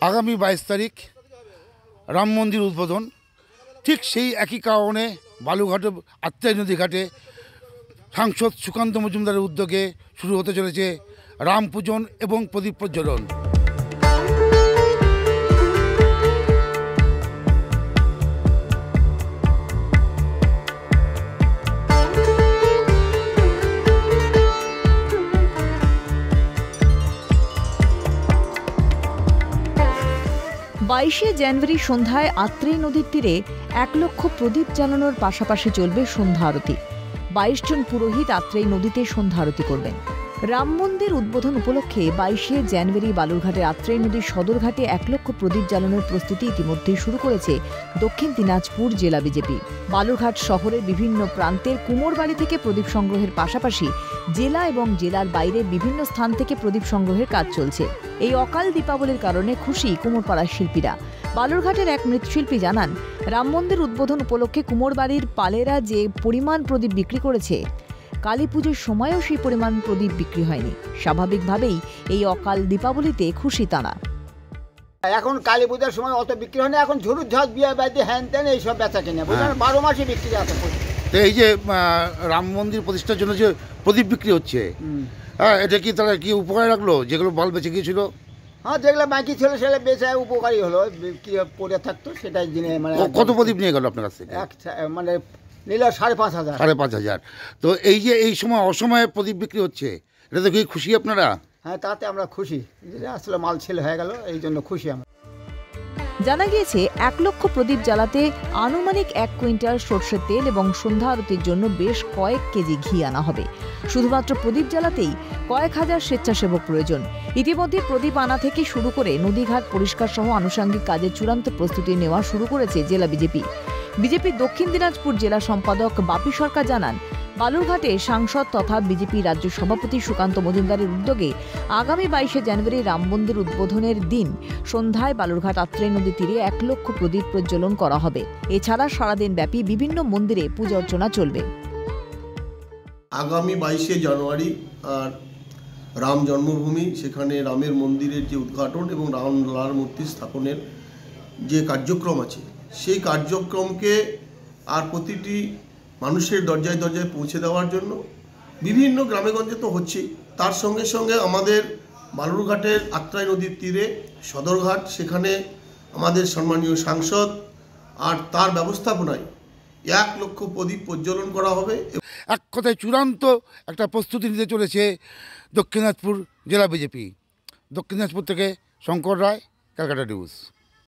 আগামী 22 তারিখ রাম মন্দির উদ্বোধন। ঠিক সেই একই কারণে বালুঘাটে আত্রাই নদী ঘাটে সাংসদ সুকান্ত মজুমদারের উদ্যোগে শুরু হতে চলেছে রাম পূজন এবং প্রদীপ প্রজ্বলন। জানুয়ারি সন্ধ্যায় আত্রাই নদীর তীরে 1 লক্ষ প্রদীপ জ্বালানোর পাশাপাশি চলবে সন্ধ্যা আরতি। 22 জন পুরোহিত আত্রাই নদীতে সন্ধ্যা আরতি করবেন। রাম মন্দির উদ্বোধন উপলক্ষে 22 জানুয়ারি বালুরঘাটের আত্রাই নদীর সদরঘাটে 1 লক্ষ প্রদীপ জ্বালানোর প্রস্তুতি ইতিমধ্যেই শুরু করেছে দক্ষিণ দিনাজপুর জেলা বিজেপি। বালুরঘাট শহরের বিভিন্ন প্রান্তের কুমোরবাড়ি থেকে প্রদীপ সংগ্রহের পাশাপাশি জেলা এবং জেলার বাইরে বিভিন্ন স্থান থেকে প্রদীপ সংগ্রহের কাজ চলছে। এই অকাল দীপাবলির কারণে খুশি কুমোরপাড়ার শিল্পীরা। বালুরঘাটের এক মৃৎশিল্পী জানান, রাম মন্দির উদ্বোধন উপলক্ষে কুমোরবাড়ির পালেরা যে পরিমাণ প্রদীপ বিক্রি করেছে, কালী পুজোর সময়ও সেই পরিমাণ প্রদীপ বিক্রি হয়নি। স্বাভাবিকভাবেই এই অকাল দীপাবলিতে খুশি তারা। এখন কালী পূজার সময় অত বিক্রি হয় না, এখন ঝুরুর ঝাঁজ বিয়ে বাড়িতে হ্যান ত্যান এইসব বেচা কিনে 12 মাসে বিক্রি আছে। তো এই যে রাম মন্দির প্রতিষ্ঠার জন্য যে প্রদীপ বিক্রি হচ্ছে, এটা কি তারা কি উপকার রাখলো? যেগুলো বল বেঁচে গিয়েছিল, হ্যাঁ যেগুলো বাকি ছিল সেগুলো বেচে উপকারী হলো, কি পড়ে থাকতো সেটাই জিনে। মানে কত প্রদীপ নিয়ে গেল আপনার কাছ থেকে? মানে নিল 5,500। 5,500। তো এই যে এই সময় অসময়ে প্রদীপ বিক্রি হচ্ছে, এটা তো কি খুশি আপনারা? হ্যাঁ তাতে আমরা খুশি, আসলে মাল ছেল হয়ে গেল, এই জন্য খুশি আমরা। জানা গিয়েছে 1 লক্ষ প্রদীপ জ্বালাতে আনুমানিক 1 কুইন্টাল সরষের তেল এবং সন্ধ্যা আরতির জন্য বেশ কয়েক কেজি ঘি আনা হবে। শুধুমাত্র প্রদীপ জ্বালাতেই কয়েক হাজার স্বেচ্ছাসেবক প্রয়োজন। ইতিমধ্যে প্রদীপ আনা থেকে শুরু করে নদীঘাট পরিষ্কার সহ আনুষঙ্গিক কাজের চূড়ান্ত প্রস্তুতি নেওয়া শুরু করেছে জেলা বিজেপি। বিজেপির দক্ষিণ দিনাজপুর জেলা সম্পাদক বাপি সরকার জানান, বালুরঘাটে সাংসদ তথা বিজেপি রাজ্য সভাপতি সুকান্ত মজুমদারের উদ্যোগে আগামী 22 জানুয়ারি রাম মন্দির উদ্বোধনের দিন সন্ধ্যায় বালুরঘাট আত্রাই নদী তীরে 1 লক্ষ প্রদীপ প্রজ্বলন করা হবে। এছাড়া সারাদিন ব্যাপী বিভিন্ন মন্দিরে পূজা অর্চনা চলবে। আগামী 22 জানুয়ারি আর রাম জন্মভূমি, সেখানে রামের মন্দিরের যে উদ্ঘাটন এবং রামলার মূর্তি স্থাপনের যে কার্যক্রম আছে, সেই কার্যক্রমকে আর প্রতিটি মানুষের দরজায় দরজায় পৌঁছে দেওয়ার জন্য বিভিন্ন গ্রামেগঞ্জে তো হচ্ছেই, তার সঙ্গে সঙ্গে আমাদের বালুরঘাটের আত্রাই নদীর তীরে সদরঘাট, সেখানে আমাদের সম্মানীয় সাংসদ আর তার ব্যবস্থাপনায় 1 লক্ষ প্রদীপ প্রজ্বলন করা হবে। এক কথায় চূড়ান্ত একটা প্রস্তুতি নিতে চলেছে দক্ষিণ দিনাজপুর জেলা বিজেপি। দক্ষিণ দিনাজপুর থেকে শঙ্কর রায়, ক্যালকাটা নিউজ।